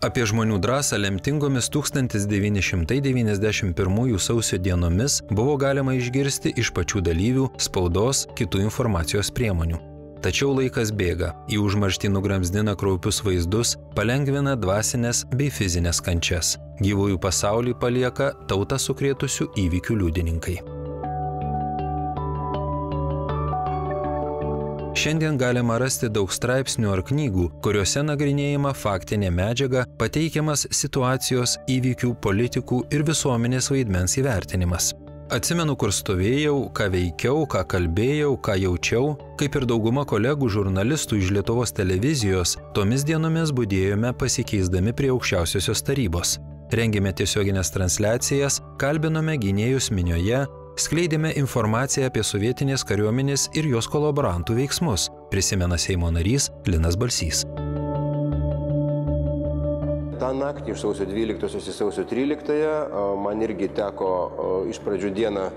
Apie žmonių drąsą lemtingomis 1991 sausio dienomis buvo galima išgirsti iš pačių dalyvių, spaudos, kitų informacijos priemonių. Tačiau laikas bėga, į užmarštį nugramzdina kraupius vaizdus, palengvina dvasinės bei fizinės kančias. Gyvųjų pasaulį palieka tautą sukrėtusių įvykių liudininkai. Šiandien galima rasti daug straipsnių ar knygų, kuriuose nagrinėjama faktinė medžiaga, pateikiamas situacijos, įvykių, politikų ir visuomenės vaidmens įvertinimas. Atsimenu, kur stovėjau, ką veikiau, ką kalbėjau, ką jaučiau, kaip ir dauguma kolegų žurnalistų iš Lietuvos televizijos, tomis dienomis budėjome pasikeisdami prie aukščiausiosios tarybos. Rengėme tiesioginės transliacijas, kalbinome gynėjus minioje, skleidėme informaciją apie sovietinės kariuomenės ir jos kolaborantų veiksmus, prisimena Seimo narys Linas Balsys. Ta naktį iš sausio 12 į sausio 13 man irgi teko iš pradžių dieną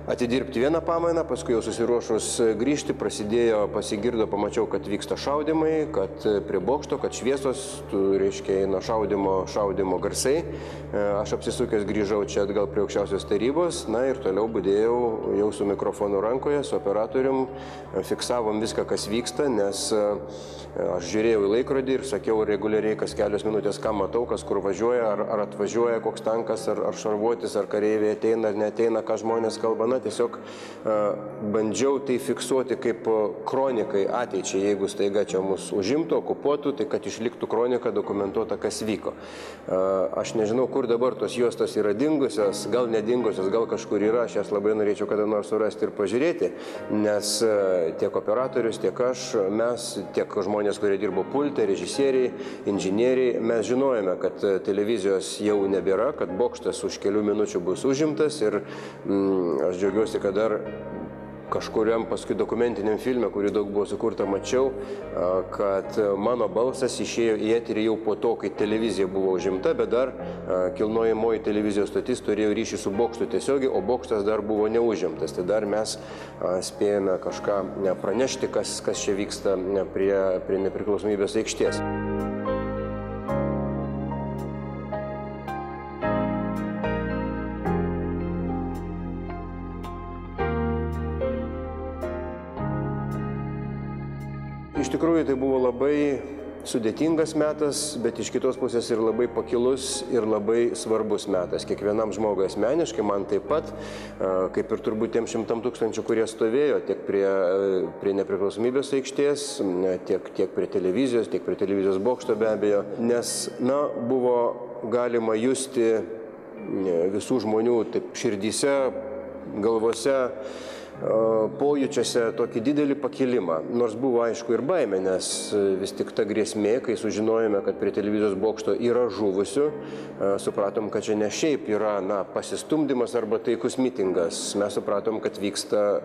atidirbti vieną pamainą, paskui jau susiruošus grįžti, pasigirdo, pamačiau, kad vyksta šaudymai, kad prie bokšto, kad šviesos, reiškia, eina šaudymo garsai. Aš apsisukęs grįžau čia atgal prie aukščiausios tarybos, na ir toliau budėjau jau su mikrofonu rankoje, su operatorium, fiksavom viską, kas vyksta, nes aš žiūrėjau į laikrodį ir sakiau reguliariai kas kelios minutės, ką matau, kas kur važiuoja, ar atvažiuoja koks tankas, ar šarvuotis, ar kareiviai ateina, ar neateina, ką žmonės kalba. Na, tiesiog bandžiau tai fiksuoti kaip kronikai ateičiai, jeigu staiga čia mus užimtų, okupuotų, tai kad išliktų kronika dokumentuota, kas vyko. Aš nežinau, kur dabar tos juostos yra dingusios, gal nedingusios, gal kažkur yra, aš jas labai norėčiau kada nors surasti ir pažiūrėti, nes tiek operatorius, tiek aš, mes, tiek žmonės, kurie dirbo pulte, režisieriai, inžinieriai, mes žinojame, kad televizijos jau nebėra, kad bokštas už kelių minučių bus užimtas ir aš džiaugiuosi, kad dar kažkuriam paskui dokumentiniam filme, kurį daug buvo sukurta, mačiau, kad mano balsas išėjo į eterį jau po to, kai televizija buvo užimta, bet dar kilnojamoji televizijos stotis turėjo ryšį su bokštu tiesiogiai, o bokštas dar buvo neužimtas. Tai dar mes spėjome kažką pranešti, kas čia vyksta prie Nepriklausomybės aikštės. Iš tikrųjų, tai buvo labai sudėtingas metas, bet iš kitos pusės ir labai pakilus ir labai svarbus metas. Kiekvienam žmogui asmeniškai, man taip pat, kaip ir turbūt tiem 100 000, kurie stovėjo tiek prie Nepriklausomybės aikštės, tiek prie televizijos bokšto be abejo, nes, buvo galima justi visų žmonių taip širdyse, galvose, pojūčiuose tokį didelį pakilimą. Nors buvo aišku ir baimė, nes vis tik ta grėsmė, kai sužinojome, kad prie televizijos bokšto yra žuvusių, supratom, kad čia ne šiaip yra pasistumdymas arba taikus mitingas. Mes supratom, kad vyksta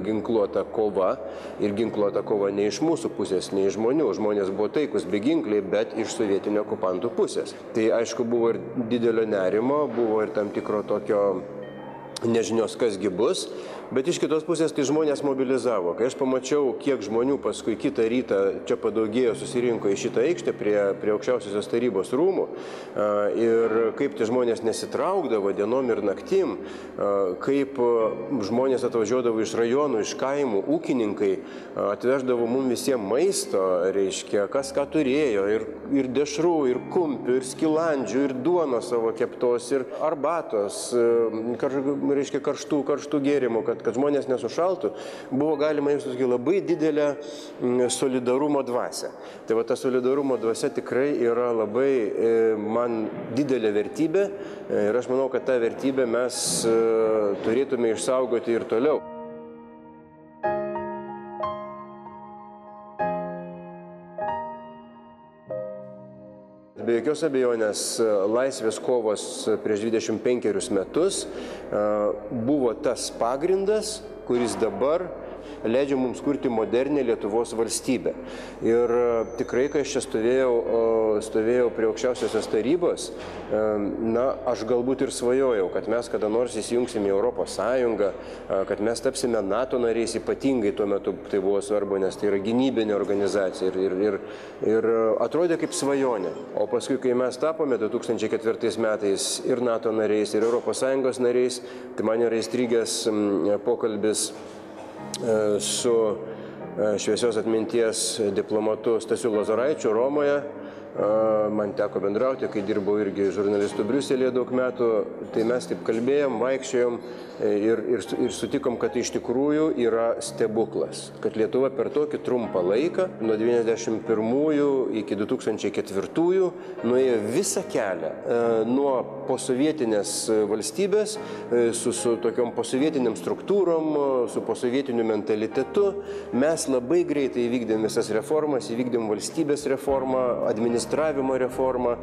ginkluota kova ir ginkluota kova ne iš mūsų pusės, ne iš žmonių. Žmonės buvo taikus beginkliai, bet iš sovietinių okupantų pusės. Tai aišku buvo ir didelio nerimo, buvo ir tam tikro tokio nežinios, kasgi bus, bet iš kitos pusės tai žmonės mobilizavo. Kai aš pamačiau, kiek žmonių paskui kitą rytą čia padaugėjo, susirinko į šitą aikštę prie aukščiausiosios tarybos rūmų ir kaip tie žmonės nesitraukdavo dienom ir naktim, kaip žmonės atvažiuodavo iš rajonų, iš kaimų, ūkininkai atveždavo mums visiems maisto, reiškia, kas ką turėjo, ir dešrų, ir kumpių, ir skilandžių, ir duonos savo keptos, ir arbatos, reiškia, karštų gėrimų, kad žmonės nesušaltų, buvo galima jaustis labai didelę solidarumo dvasią. Tai va, ta solidarumo dvasia tikrai yra labai man didelė vertybė ir aš manau, kad tą vertybę mes turėtume išsaugoti ir toliau. Be jokios abejonės, laisvės kovos prieš 25 metus buvo tas pagrindas, kuris dabar leidžia mums kurti modernę Lietuvos valstybę. Ir tikrai, kai aš čia stovėjau prie aukščiausiosios tarybos, aš galbūt ir svajojau, kad mes kada nors įsijungsime į Europos Sąjungą, kad mes tapsime NATO nariais, ypatingai tuo metu tai buvo svarbu, nes tai yra gynybinė organizacija ir atrodė kaip svajonė. O paskui, kai mes tapome 2004 metais ir NATO nariais, ir Europos Sąjungos nariais, tai man yra įstrigęs pokalbis su šviesios atminties diplomatu Stasiu Lozoraičiu Romoje. Man teko bendrauti, kai dirbau irgi žurnalistų Briuselėje daug metų, tai mes taip kalbėjom, vaikščiojom ir sutikom, kad tai iš tikrųjų yra stebuklas, kad Lietuva per tokį trumpą laiką, nuo 1991 iki 2004, nuėjo visą kelią nuo posovietinės valstybės su tokiom posovietiniam struktūrom, su posovietiniu mentalitetu. Mes labai greitai įvykdėm visas reformas, įvykdėm valstybės reformą, administravimo reformą,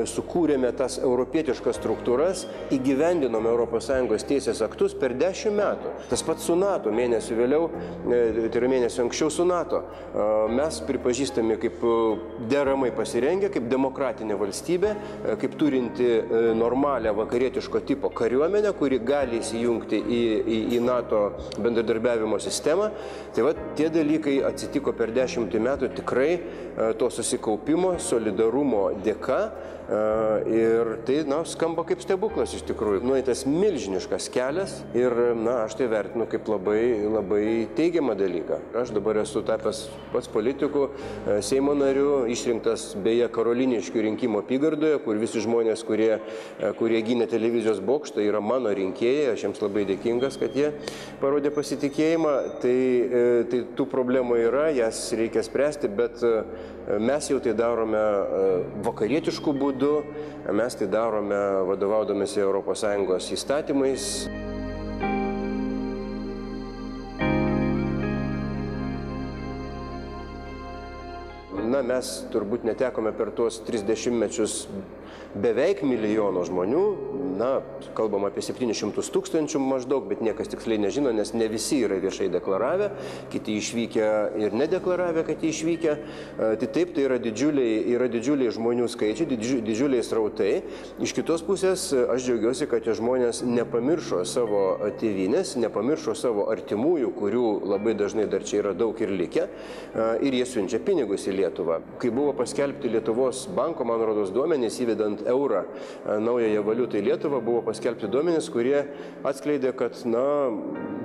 sukūrėme tas europietiškas struktūras, įgyvendinom ES teisės aktus per 10 metų. Tas pats su NATO mėnesių vėliau, tai yra mėnesių anksčiau su NATO. Mes pripažįstami kaip deramai pasirengę, kaip demokratinė valstybė, kaip turinti normalią vakarietiško tipo kariuomenę, kuri gali įsijungti į NATO bendradarbiavimo sistemą. Tai va, tie dalykai atsitiko per 10 metų tikrai to susikaupimo, solidarumo dėka ir tai, skamba kaip stebuklas iš tikrųjų. Nueitas milžiniškas kelias ir, aš tai vertinu kaip labai teigiamą dalyką. Aš dabar esu tapęs pats politikų, Seimo nariu, išrinktas beje Karoliniškių rinkimo apygardoje, kur visi žmonės, kurie gynė televizijos bokštą, yra mano rinkėjai, aš jiems labai dėkingas, kad jie parodė pasitikėjimą. Tai tų problemų yra, jas reikia spręsti, bet mes jau tai darome vakarietiškų būdų, mes tai darome vadovaudomėsi ES įstatymais. Mes turbūt netekome per tuos 30 mečius beveik milijono žmonių, kalbam apie 700 000 maždaug, bet niekas tiksliai nežino, nes ne visi yra viešai deklaravę, kiti išvykę ir nedeklaravę, kad jie išvykę. Tai taip, tai yra didžiuliai žmonių skaičiai, didžiuliai srautai. Iš kitos pusės aš džiaugiuosi, kad tie žmonės nepamiršo savo tėvynės, nepamiršo savo artimųjų, kurių labai dažnai dar čia yra daug ir likę, ir jie siunčia pinigus į Lietuvą. Kai buvo paskelbti Lietuvos banko, man rodos, duomenys įvedant eurą, naująją valiutą į Lietuvą, buvo paskelbti duomenys, kurie atskleidė, kad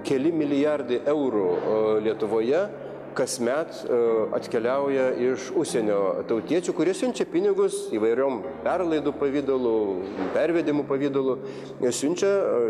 keli milijardai eurų Lietuvoje kasmet atkeliauja iš užsienio tautiečių, kurie siunčia pinigus įvairiom perlaidų pavidalu, pervedimų pavidalu, siunčia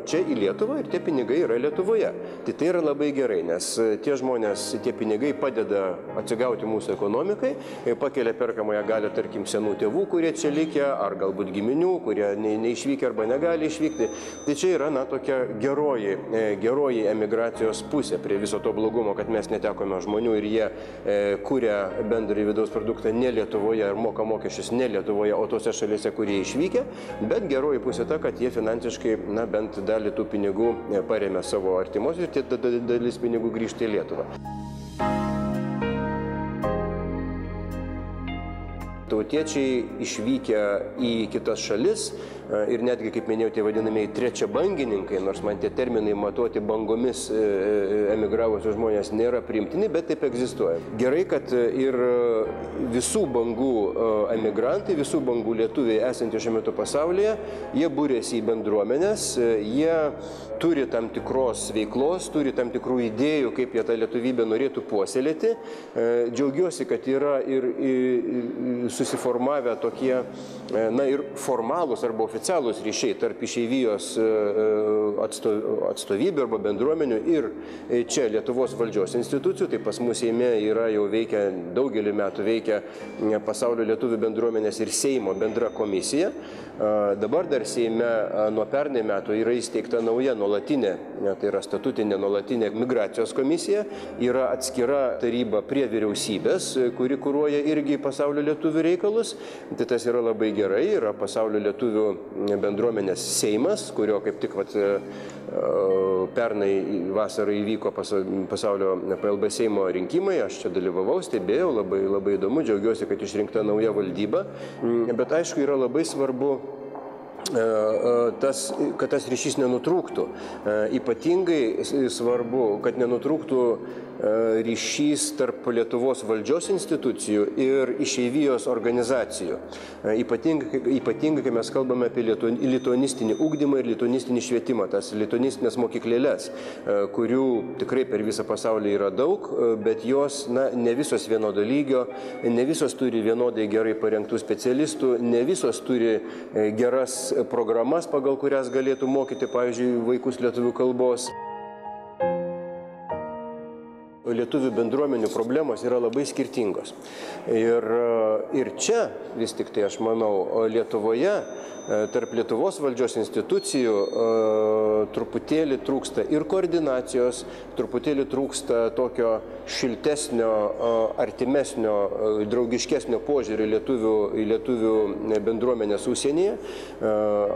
čia į Lietuvą ir tie pinigai yra Lietuvoje. Tai yra labai gerai, nes tie žmonės, tie pinigai padeda atsigauti mūsų ekonomikai, pakelia perkamąją galią, tarkim, senų tėvų, kurie čia likę, ar galbūt giminių, kurie neišvykę arba negali išvykti. Tai čia yra, tokia geroji emigracijos pusė prie viso to blogumo, kad mes netekome žmonių ir jie kuria bendrąjį vidaus produktą ne Lietuvoje ir moka mokesčius ne Lietuvoje, o tose šalyse, kurie išvykę, bet geroji pusė ta, kad jie finansiškai bent dalį tų pinigų paremia savo artimuosius ir tie dalis pinigų grįžta į Lietuvą. Tautiečiai išvykę į kitas šalis ir netgi, kaip minėjau, tie vadinamieji trečiabangininkai, nors man tie terminai matuoti bangomis emigravusius žmonės nėra priimtini, bet taip egzistuoja. Gerai, kad ir visų bangų emigrantai, visų bangų lietuviai esantys šiuo metu pasaulyje, jie būrėsi į bendruomenės, jie turi tam tikros veiklos, turi tam tikrų idėjų, kaip jie tą lietuvybę norėtų puoselėti. Džiaugiuosi, kad yra ir susiformavę tokie, ir formalūs arba oficialūs ryšiai tarp išeivijos atstovybių arba bendruomenių ir čia Lietuvos valdžios institucijų. Tai pas mus Seime yra jau veikia, daugelį metų veikia Pasaulio lietuvių bendruomenės ir Seimo bendra komisija. Dabar dar Seime nuo pernai metų yra įsteigta nauja nuolatinė, tai yra statutinė nuolatinė migracijos komisija, yra atskira taryba prie vyriausybės, kuri kuruoja irgi pasaulio lietuvių reikalus. Tai tas yra labai gerai, yra pasaulio lietuvių bendruomenės Seimas, kurio kaip tik pernai vasarą įvyko pasaulio PLB Seimo rinkimai, aš čia dalyvavau, stebėjau, labai įdomu, džiaugiuosi, kad išrinkta nauja valdyba, bet aišku yra labai svarbu, kad tas ryšys nenutrūktų. Ypatingai svarbu, kad nenutrūktų ryšys tarp Lietuvos valdžios institucijų ir išeivijos organizacijų. Ypatingai, kai mes kalbame apie lituanistinį ugdymą ir lituanistinį švietimą, tas lituanistinės mokyklėles, kurių tikrai per visą pasaulį yra daug, bet jos ne visos vienodo lygio, ne visos turi vienodai gerai parengtų specialistų, ne visos turi geras programas, pagal kurias galėtų mokyti, pavyzdžiui, vaikus lietuvių kalbos. Lietuvių bendruomenių problemos yra labai skirtingos. Ir čia, vis tik tai aš manau, Lietuvoje, tarp Lietuvos valdžios institucijų truputėlį trūksta ir koordinacijos, truputėlį trūksta tokio šiltesnio, artimesnio, draugiškesnio požiūrį į lietuvių bendruomenės užsienyje.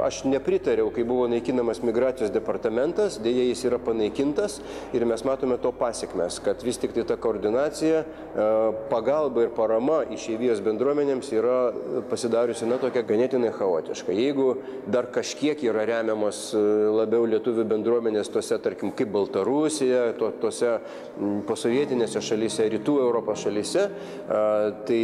Aš nepritariau, kai buvo naikinamas migracijos departamentas, dėja jis yra panaikintas ir mes matome to pasekmes, kad vis tik tai ta koordinacija, pagalba ir parama išeivijos bendruomenėms yra pasidariusi tokia ganėtinai chaotiška. Jeigu dar kažkiek yra remiamos labiau lietuvių bendruomenės tose, tarkim, kaip Baltarusija, tose posovietinėse šalyse, rytų Europos šalyse, tai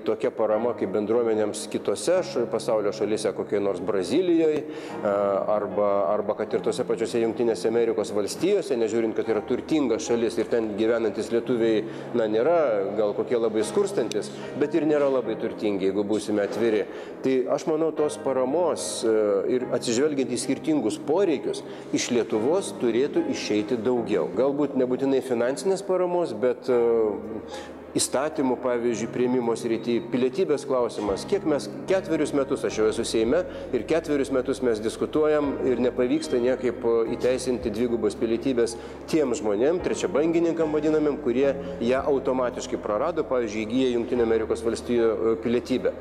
tokia parama kaip bendruomenėms kitose pasaulio šalyse, kokiai nors Brazilijoje, arba kad ir tose pačiose Jungtinėse Amerikos valstijose, nežiūrint, kad yra turtinga šalis ir ten gyvenantis lietuviai, nėra gal kokie labai skurstantis, bet ir nėra labai turtingi, jeigu būsime atviri. Tai aš manau, tos paramos ir atsižvelgiant į skirtingus poreikius, iš Lietuvos turėtų išeiti daugiau. Galbūt nebūtinai finansinės paramos, bet įstatymų, pavyzdžiui, priėmimo srity, pilietybės klausimas. Kiek mes 4 metus, aš jau esu Seime, ir 4 metus mes diskutuojam ir nepavyksta niekaip įteisinti dvigubos pilietybės tiem žmonėm, trečiabangininkam vadinamiem, kurie ją automatiškai prarado, pavyzdžiui, įgyja Jungtinių Amerikos valstijų pilietybę.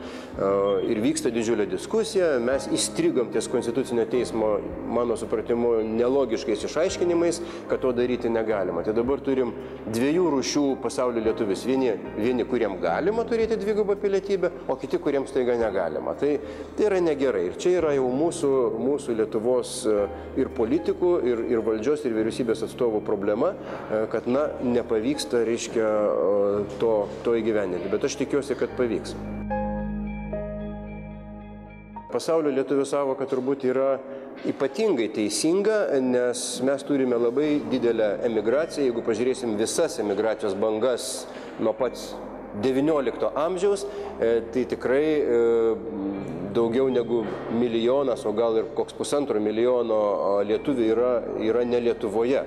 Ir vyksta didžiulė diskusija, mes įstrigom ties Konstitucinio teismo, mano supratimu, nelogiškais išaiškinimais, kad to daryti negalima. Tai dabar turim 2 rūšių pasaulio lietuvius. Vieni, kuriem galima turėti dvigubą pilietybę, o kiti, kuriems taiga negalima. Tai yra negerai. Ir čia yra jau mūsų Lietuvos ir politikų, ir valdžios, ir vyriausybės atstovų problema, kad nepavyksta, reiškia, to įgyvendinti. Bet aš tikiuosi, kad pavyks. Pasaulio lietuvių savoka turbūt yra ypatingai teisinga, nes mes turime labai didelę emigraciją. Jeigu pažiūrėsim visas emigracijos bangas nuo pats XIX amžiaus, tai tikrai daugiau negu 1 milijonas, o gal ir koks 1,5 milijono lietuvių yra ne Lietuvoje.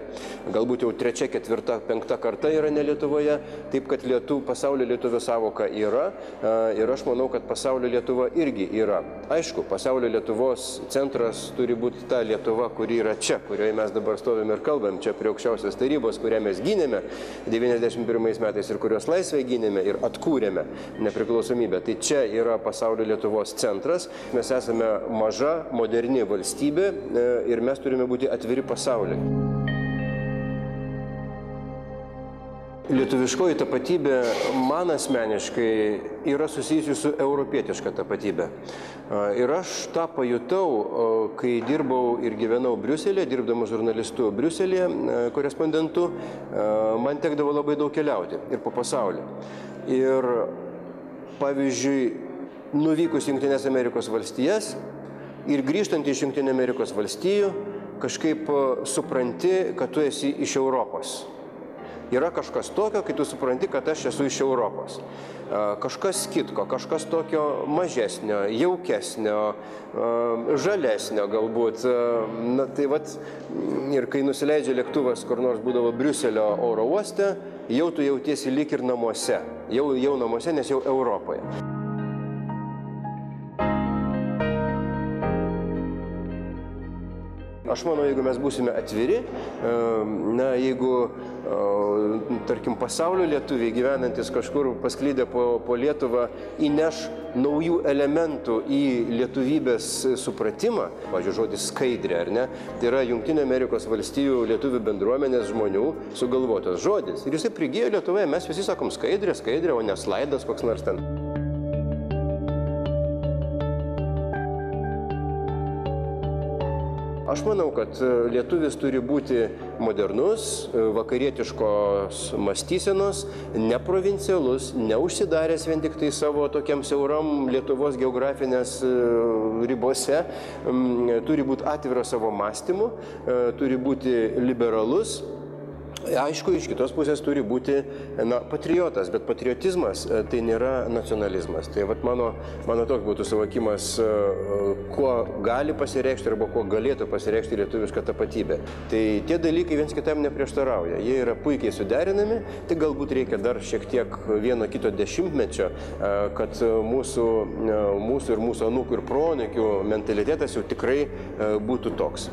Galbūt jau 3., 4., 5. karta yra ne Lietuvoje, taip kad pasaulio lietuvių savoka yra ir aš manau, kad pasaulio Lietuva irgi yra. Aišku, pasaulio Lietuvos centras turi būti ta Lietuva, kuri yra čia, kurioje mes dabar stovim ir kalbam, čia prie aukščiausios tarybos, kurią mes gynėme 91 metais ir kurios laisvę gynėme ir atkūrėme nepriklausomybę. Tai čia yra pasaulio Lietuvos centras. Mes esame maža, moderni valstybė ir mes turime būti atviri pasauliui. Lietuviškoji tapatybė man asmeniškai yra susijusi su europietiška tapatybė. Ir aš tą pajutau, kai dirbau ir gyvenau Briuselėje, dirbdamas žurnalistu Briuselėje, korespondentu, man tekdavo labai daug keliauti ir po pasaulį. Ir pavyzdžiui, nuvykus Jungtinės Amerikos valstijas ir grįžtant iš Jungtinių Amerikos valstijų, kažkaip supranti, kad tu esi iš Europos. Yra kažkas tokio, kai tu supranti, kad aš esu iš Europos. Kažkas kitko, kažkas tokio mažesnio, jaukesnio, žalesnio galbūt. Tai vat, ir kai nusileidžia lėktuvas, kur nors būdavo Briuselio oro uoste, jau tu jautiesi lyg ir namuose. Jau namuose, nes jau Europoje. Aš manau, jeigu mes būsime atviri, jeigu, tarkim, pasaulio lietuviai gyvenantis kažkur pasklydę po Lietuvą įneš naujų elementų į lietuvybės supratimą, pavyzdžiui, žodis skaidrė, ar ne, tai yra Jungtinių Amerikos valstijų lietuvių bendruomenės žmonių sugalvotas žodis. Ir jisai prigijo Lietuvoje, mes visi sakom skaidrė, skaidrė, o ne slaidas koks nors ten. Aš manau, kad lietuvis turi būti modernus, vakarietiškos mąstysenos, neprovincialus, neužsidaręs vien tik tai savo tokiam siauram Lietuvos geografinės ribose, turi būti atviras savo mąstymu, turi būti liberalus. Aišku, iš kitos pusės turi būti patriotas, bet patriotizmas tai nėra nacionalizmas. Tai vat mano toks būtų suvokimas, kuo gali pasireikšti arba kuo galėtų pasireikšti lietuviška tapatybė. Tai tie dalykai viens kitam neprieštarauja. Jie yra puikiai suderinami, tik galbūt reikia dar šiek tiek vieno kito dešimtmečio, kad mūsų ir mūsų anūkų ir proanūkių mentalitetas jau tikrai būtų toks.